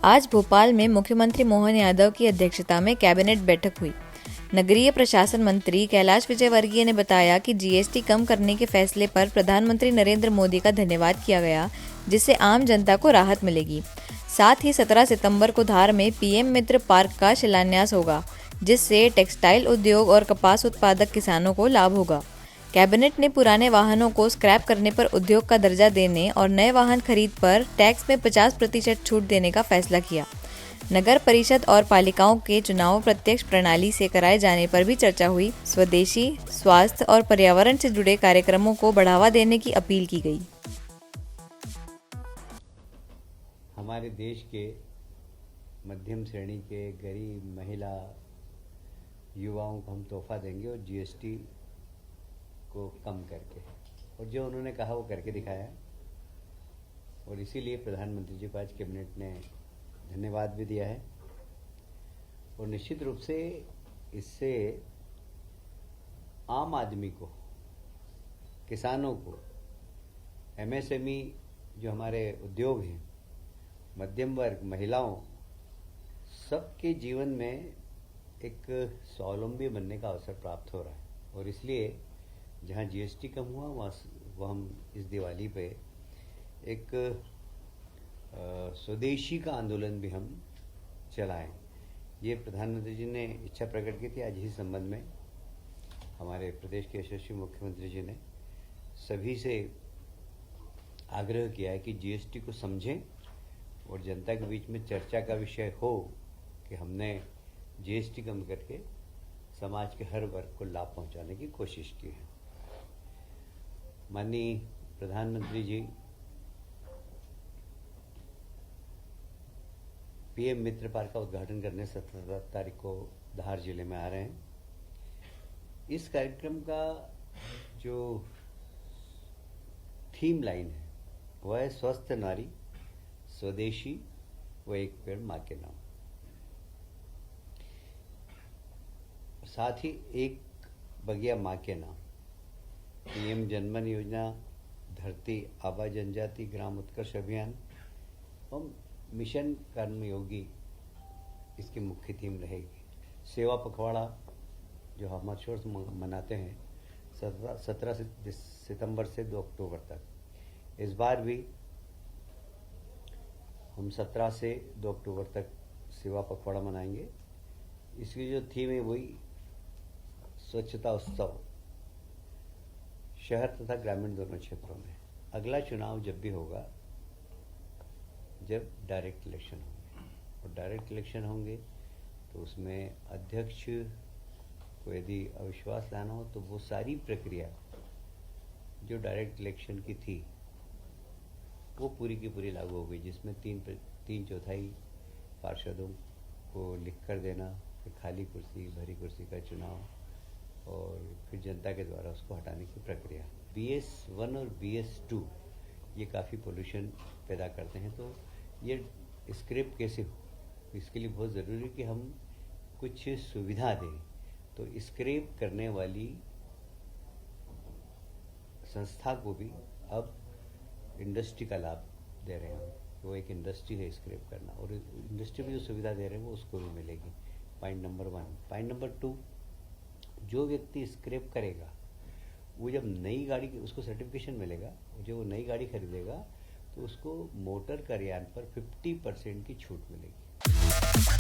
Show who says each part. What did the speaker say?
Speaker 1: आज भोपाल में मुख्यमंत्री मोहन यादव की अध्यक्षता में कैबिनेट बैठक हुई। नगरीय प्रशासन मंत्री कैलाश विजयवर्गीय ने बताया कि जीएसटी कम करने के फैसले पर प्रधानमंत्री नरेंद्र मोदी का धन्यवाद किया गया, जिससे आम जनता को राहत मिलेगी। साथ ही 17 सितंबर को धार में पीएम मित्र पार्क का शिलान्यास होगा, जिससे टेक्सटाइल उद्योग और कपास उत्पादक किसानों को लाभ होगा। कैबिनेट ने पुराने वाहनों को स्क्रैप करने पर उद्योग का दर्जा देने और नए वाहन खरीद पर टैक्स में 50% छूट देने का फैसला किया। नगर परिषद और पालिकाओं के चुनाव प्रत्यक्ष प्रणाली से कराए जाने पर भी चर्चा हुई। स्वदेशी, स्वास्थ्य और पर्यावरण से जुड़े कार्यक्रमों को बढ़ावा देने की अपील की गई।
Speaker 2: हमारे देश के मध्यम श्रेणी के गरीब, महिला, युवाओं को हम तोहफा देंगे और जीएसटी को कम करके, और जो उन्होंने कहा वो करके दिखाया है। और इसीलिए प्रधानमंत्री जी को आज कैबिनेट ने धन्यवाद भी दिया है। और निश्चित रूप से इससे आम आदमी को, किसानों को, एमएसएमई जो हमारे उद्योग हैं, मध्यम वर्ग, महिलाओं, सबके जीवन में एक स्वावलंबी बनने का अवसर प्राप्त हो रहा है। और इसलिए जहाँ जीएसटी कम हुआ वह हम इस दिवाली पे एक स्वदेशी का आंदोलन भी हम चलाएं। ये प्रधानमंत्री जी ने इच्छा प्रकट की थी। आज इसी संबंध में हमारे प्रदेश के यशस्वी मुख्यमंत्री जी ने सभी से आग्रह किया है कि जीएसटी को समझें और जनता के बीच में चर्चा का विषय हो कि हमने जीएसटी कम करके समाज के हर वर्ग को लाभ पहुंचाने की कोशिश की है। माननीय प्रधानमंत्री जी पीएम मित्र पार्क का उद्घाटन करने 17 तारीख को धार जिले में आ रहे हैं। इस कार्यक्रम का जो थीम लाइन है वह है स्वस्थ नारी, स्वदेशी व एक पेड़ मां के नाम। साथ ही एक बगिया मां के नाम, पीएम जनमन योजना, धरती आबा जनजाति ग्राम उत्कर्ष अभियान और मिशन कर्मयोगी इसकी मुख्य थीम रहेगी। सेवा पखवाड़ा जो हम हर्षोल्लास से मनाते हैं 17 सितंबर से 2 अक्टूबर तक। इस बार भी हम 17 से 2 अक्टूबर तक सेवा पखवाड़ा मनाएंगे। इसकी जो थीम है वही स्वच्छता उत्सव, शहर तथा ग्रामीण दोनों क्षेत्रों में। अगला चुनाव जब भी होगा जब डायरेक्ट इलेक्शन होंगे, और डायरेक्ट इलेक्शन होंगे तो उसमें अध्यक्ष को यदि अविश्वास लाना हो तो वो सारी प्रक्रिया जो डायरेक्ट इलेक्शन की थी वो पूरी की पूरी लागू हो गई, जिसमें 3/4 पार्षदों को लिख कर देना, फिर खाली कुर्सी, भरी कुर्सी का चुनाव और फिर जनता के द्वारा उसको हटाने की प्रक्रिया। BS1 और BS2 ये काफ़ी पोल्यूशन पैदा करते हैं, तो ये स्क्रैप कैसे हो, इसके लिए बहुत ज़रूरी है कि हम कुछ सुविधा दें। तो स्क्रैप करने वाली संस्था को भी अब इंडस्ट्री का लाभ दे रहे हैं। वो एक इंडस्ट्री है स्क्रैप करना, और इंडस्ट्री में जो सुविधा दे रहे हैं वो उसको भी मिलेगी। Point number 1। पॉइंट नंबर 2, जो व्यक्ति स्क्रैप करेगा वो जब नई गाड़ी उसको सर्टिफिकेशन मिलेगा, और जब वो नई गाड़ी खरीदेगा तो उसको मोटर कर यान पर 50% की छूट मिलेगी।